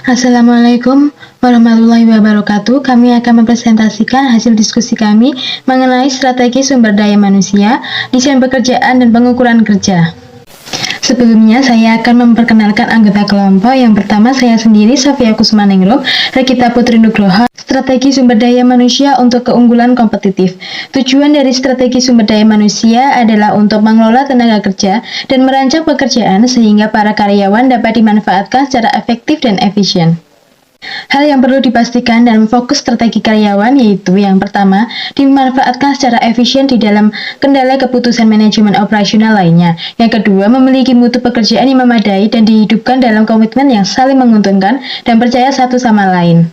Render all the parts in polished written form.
Assalamualaikum warahmatullahi wabarakatuh. Kami akan mempresentasikan hasil diskusi kami mengenai strategi sumber daya manusia, desain pekerjaan, dan pengukuran kerja. Sebelumnya, saya akan memperkenalkan anggota kelompok. Yang pertama, saya sendiri, Safia Kusmaningrum, Regita Putri Nugroho, strategi sumber daya manusia untuk keunggulan kompetitif. Tujuan dari strategi sumber daya manusia adalah untuk mengelola tenaga kerja dan merancang pekerjaan sehingga para karyawan dapat dimanfaatkan secara efektif dan efisien. Hal yang perlu dipastikan dalam fokus strategi karyawan yaitu yang pertama, dimanfaatkan secara efisien di dalam kendala keputusan manajemen operasional lainnya. Yang kedua, memiliki mutu pekerjaan yang memadai dan dihidupkan dalam komitmen yang saling menguntungkan dan percaya satu sama lain.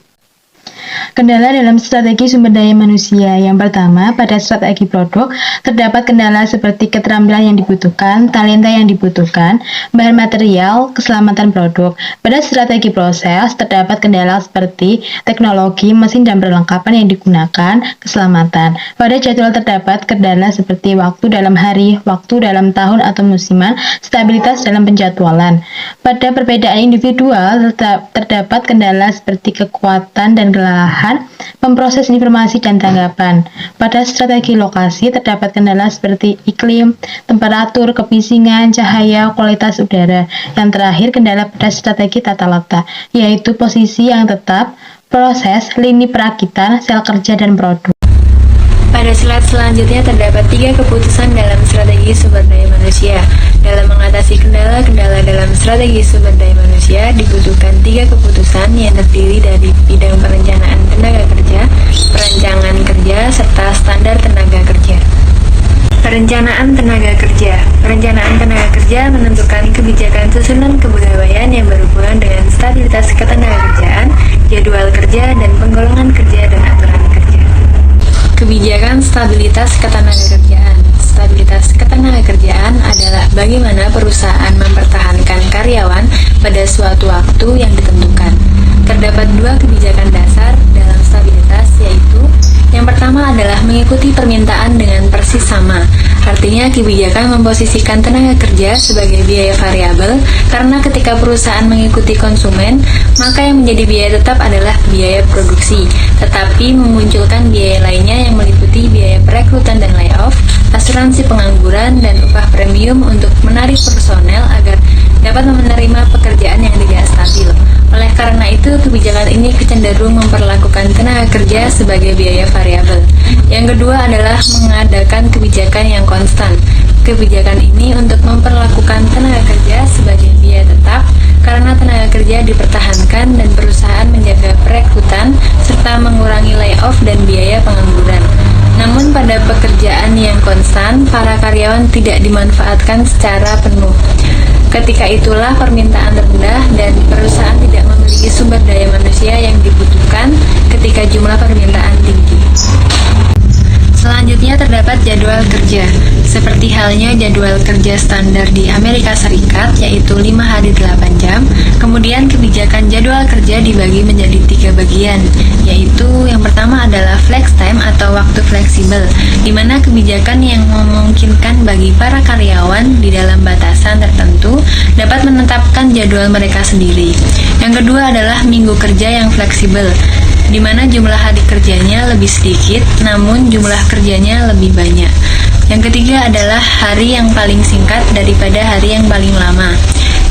Kendala dalam strategi sumber daya manusia. Yang pertama, pada strategi produk, terdapat kendala seperti keterampilan yang dibutuhkan, talenta yang dibutuhkan, bahan material, keselamatan produk. Pada strategi proses, terdapat kendala seperti teknologi, mesin dan perlengkapan yang digunakan, keselamatan. Pada jadwal terdapat kendala seperti waktu dalam hari, waktu dalam tahun atau musiman, stabilitas dalam penjadwalan. Pada perbedaan individual, terdapat kendala seperti kekuatan dan kelelahan memproses informasi dan tanggapan. Pada strategi lokasi terdapat kendala seperti iklim, temperatur, kebisingan, cahaya, kualitas udara. Yang terakhir, kendala pada strategi tata letak, yaitu posisi yang tetap, proses, lini perakitan, sel kerja, dan produk. Pada slide selanjutnya terdapat 3 keputusan dalam strategi sumber daya manusia. Dalam mengatasi kendala-kendala dalam strategi sumber daya manusia, dibutuhkan 3 keputusan yang terdiri dari bidang perencanaan tenaga kerja, perancangan kerja, serta standar tenaga kerja. Perencanaan tenaga kerja. Perencanaan tenaga kerja menentukan kebijakan susunan kepegawaian yang berhubungan dengan stabilitas ketenagakerjaan, jadwal kerja, dan penggolongan kerja dan aturan kerja. Kebijakan stabilitas ketenagakerjaan. Stabilitas ketenagakerjaan adalah bagaimana perusahaan mempertahankan karyawan pada suatu waktu yang ditentukan. Terdapat 2 kebijakan dasar dalam stabilitas, yaitu yang pertama adalah mengikuti permintaan dengan persis sama. Artinya kebijakan memposisikan tenaga kerja sebagai biaya variabel karena ketika perusahaan mengikuti konsumen, maka yang menjadi biaya tetap adalah biaya produksi, tetapi memunculkan biaya lainnya yang meliputi biaya perekrutan dan layoff, asuransi pengangguran, dan upah premium untuk menarik personel agar dapat menerima pekerjaan yang tidak stabil. Oleh karena itu, kebijakan ini cenderung memperlakukan tenaga kerja sebagai biaya variabel. Yang kedua adalah mengadakan kebijakan yang konstan. Kebijakan ini untuk memperlakukan tenaga kerja sebagai biaya tetap karena tenaga kerja dipertahankan dan perusahaan menjaga perekrutan serta mengurangi layoff dan biaya pengangguran. Namun pada pekerjaan yang konstan, para karyawan tidak dimanfaatkan secara penuh. Ketika itulah permintaan rendah dan perusahaan tidak memiliki sumber daya manusia yang dibutuhkan ketika jumlah permintaan tinggi. Selanjutnya terdapat jadwal kerja. Seperti halnya jadwal kerja standar di Amerika Serikat, yaitu 5 hari 8 jam. Kemudian kebijakan jadwal kerja dibagi menjadi 3 bagian, yaitu yang pertama adalah flex time atau waktu fleksibel, di mana kebijakan yang memungkinkan bagi para karyawan di dalam batasan tertentu dapat menetapkan jadwal mereka sendiri. Yang kedua adalah minggu kerja yang fleksibel, di mana jumlah hari kerjanya lebih sedikit, namun jumlah kerjanya lebih banyak. Yang ketiga adalah hari yang paling singkat daripada hari yang paling lama,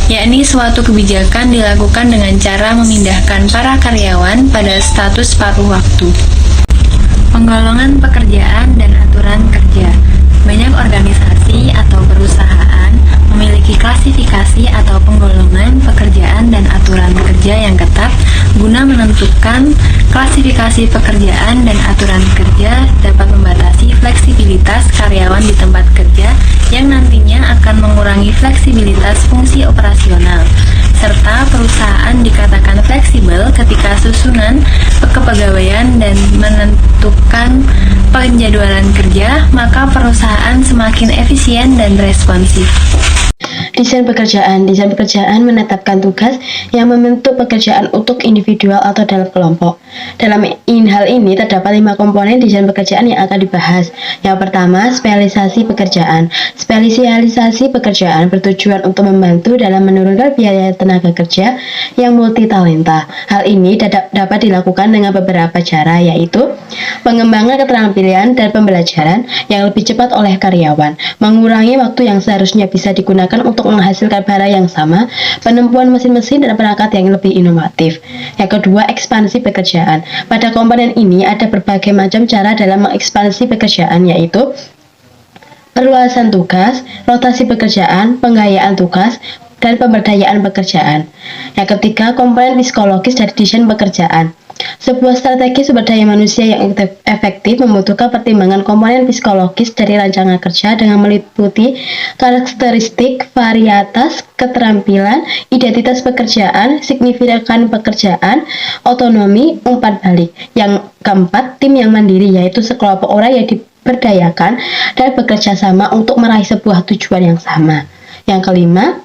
yakni suatu kebijakan dilakukan dengan cara memindahkan para karyawan pada status paruh waktu. Penggolongan pekerjaan dan aturan kerja. Banyak organisasi atau perusahaan memiliki klasifikasi atau penggolongan pekerjaan dan aturan kerja yang ketat guna menentukan klasifikasi pekerjaan dan aturan kerja dapat membatasi fleksibilitas karyawan di tempat kerja yang nantinya akan mengurangi fleksibilitas fungsi operasional, serta perusahaan dikatakan fleksibel ketika susunan kepegawaian dan menentukan penjadwalan kerja, maka perusahaan semakin efisien dan responsif. Desain pekerjaan menetapkan tugas yang membentuk pekerjaan untuk individual atau dalam kelompok. Dalam hal ini terdapat 5 komponen desain pekerjaan yang akan dibahas. Yang pertama, spesialisasi pekerjaan. Spesialisasi pekerjaan bertujuan untuk membantu dalam menurunkan biaya tenaga kerja yang multitalenta. Hal ini dapat dilakukan dengan beberapa cara, yaitu pengembangan keterampilan dan pembelajaran yang lebih cepat oleh karyawan, mengurangi waktu yang seharusnya bisa digunakan untuk menghasilkan barang yang sama, penemuan mesin-mesin dan perangkat yang lebih inovatif. Yang kedua, ekspansi pekerjaan. Pada komponen ini ada berbagai macam cara dalam mengekspansi pekerjaan, yaitu perluasan tugas, rotasi pekerjaan, penggayaan tugas, dan pemberdayaan pekerjaan. Yang ketiga, komponen psikologis dari desain pekerjaan. Sebuah strategi sumber daya manusia yang efektif membutuhkan pertimbangan komponen psikologis dari rancangan kerja dengan meliputi karakteristik, varietas, keterampilan, identitas pekerjaan, signifikan pekerjaan, otonomi, umpan balik. Yang keempat, tim yang mandiri, yaitu sekelompok orang yang diberdayakan dan bekerja sama untuk meraih sebuah tujuan yang sama. Yang kelima,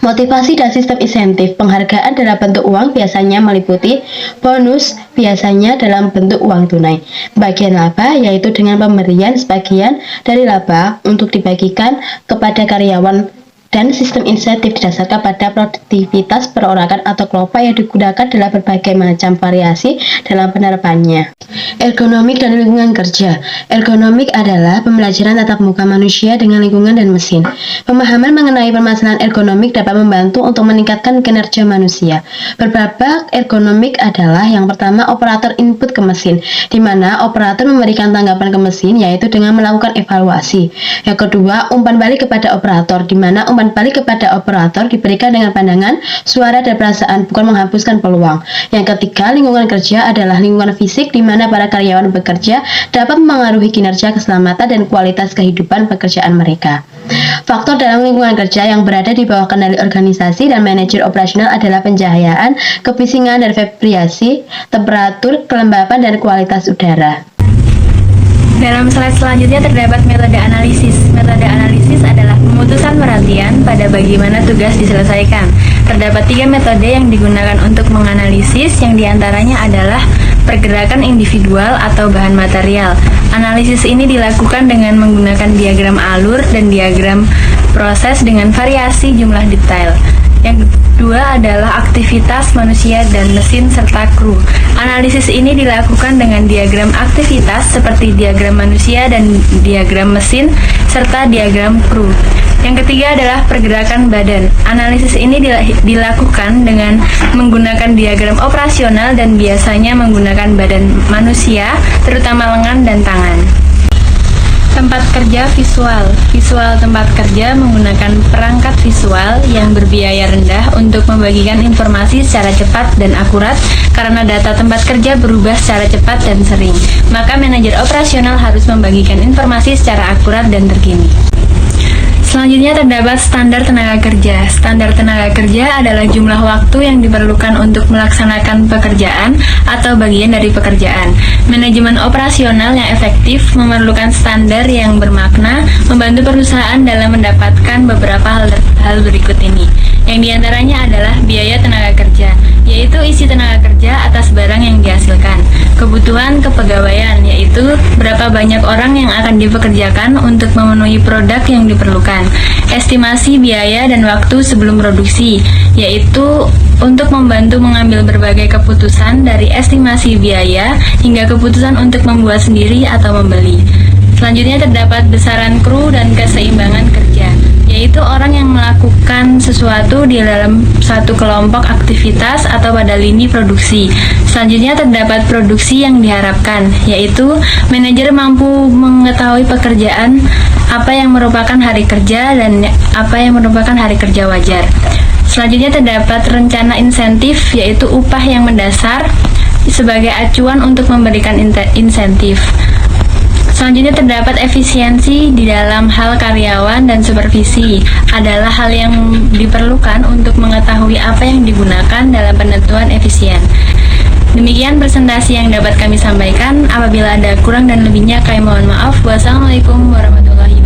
motivasi dan sistem insentif. Penghargaan dalam bentuk uang biasanya meliputi bonus, biasanya dalam bentuk uang tunai. Bagian laba yaitu dengan pemberian sebagian dari laba untuk dibagikan kepada karyawan, dan sistem insentif didasarkan pada produktivitas perorangan atau kelompok yang digunakan dalam berbagai macam variasi dalam penerapannya. Ergonomik dan lingkungan kerja. Ergonomik adalah pembelajaran tatap muka manusia dengan lingkungan dan mesin. Pemahaman mengenai permasalahan ergonomik dapat membantu untuk meningkatkan kinerja manusia. Berbabak ergonomik adalah yang pertama, operator input ke mesin, di mana operator memberikan tanggapan ke mesin, yaitu dengan melakukan evaluasi. Yang kedua, umpan balik kepada operator, di mana umpan balik kepada operator diberikan dengan pandangan, suara, dan perasaan, bukan menghapuskan peluang. Yang ketiga, lingkungan kerja adalah lingkungan fisik di mana para karyawan bekerja dapat mengaruhi kinerja, keselamatan, dan kualitas kehidupan pekerjaan mereka. Faktor dalam lingkungan kerja yang berada di bawah kendali organisasi dan manajer operasional adalah pencahayaan, kebisingan, dan vibrasi, temperatur, kelembapan, dan kualitas udara. Dalam slide selanjutnya terdapat metode analisis. Metode analisis adalah pemutusan perhatian pada bagaimana tugas diselesaikan. Terdapat 3 metode yang digunakan untuk menganalisis, yang diantaranya adalah pergerakan individual atau bahan material. Analisis ini dilakukan dengan menggunakan diagram alur dan diagram proses dengan variasi jumlah detail. Yang kedua adalah aktivitas manusia dan mesin serta kru. Analisis ini dilakukan dengan diagram aktivitas seperti diagram manusia dan diagram mesin serta diagram kru. Yang ketiga adalah pergerakan badan. Analisis ini dilakukan dengan menggunakan diagram operasional dan biasanya menggunakan badan manusia, terutama lengan dan tangan. Tempat kerja visual. Visual tempat kerja menggunakan perangkat visual yang berbiaya rendah untuk membagikan informasi secara cepat dan akurat, karena data tempat kerja berubah secara cepat dan sering. Maka manajer operasional harus membagikan informasi secara akurat dan terkini. Selanjutnya terdapat standar tenaga kerja. Standar tenaga kerja adalah jumlah waktu yang diperlukan untuk melaksanakan pekerjaan atau bagian dari pekerjaan. Manajemen operasional yang efektif memerlukan standar yang bermakna, membantu perusahaan dalam mendapatkan beberapa hal berikut ini. Yang diantaranya adalah biaya tenaga kerja, yaitu isi tenaga kerja atas barang yang dihasilkan. Kebutuhan kepegawaian, yaitu berapa banyak orang yang akan dipekerjakan untuk memenuhi produk yang diperlukan. Estimasi biaya dan waktu sebelum produksi, yaitu untuk membantu mengambil berbagai keputusan dari estimasi biaya hingga keputusan untuk membuat sendiri atau membeli. Selanjutnya terdapat besaran kru dan keseimbangan kerja, yaitu orang yang melakukan sesuatu di dalam satu kelompok aktivitas atau pada lini produksi. Selanjutnya terdapat produksi yang diharapkan, yaitu manajer mampu mengetahui pekerjaan apa yang merupakan hari kerja dan apa yang merupakan hari kerja wajar. Selanjutnya terdapat rencana insentif, yaitu upah yang mendasar sebagai acuan untuk memberikan insentif. Selanjutnya terdapat efisiensi di dalam hal karyawan dan supervisi, adalah hal yang diperlukan untuk mengetahui apa yang digunakan dalam penentuan efisien. Demikian presentasi yang dapat kami sampaikan. Apabila ada kurang dan lebihnya, kami mohon maaf. Wassalamualaikum warahmatullahi wabarakatuh.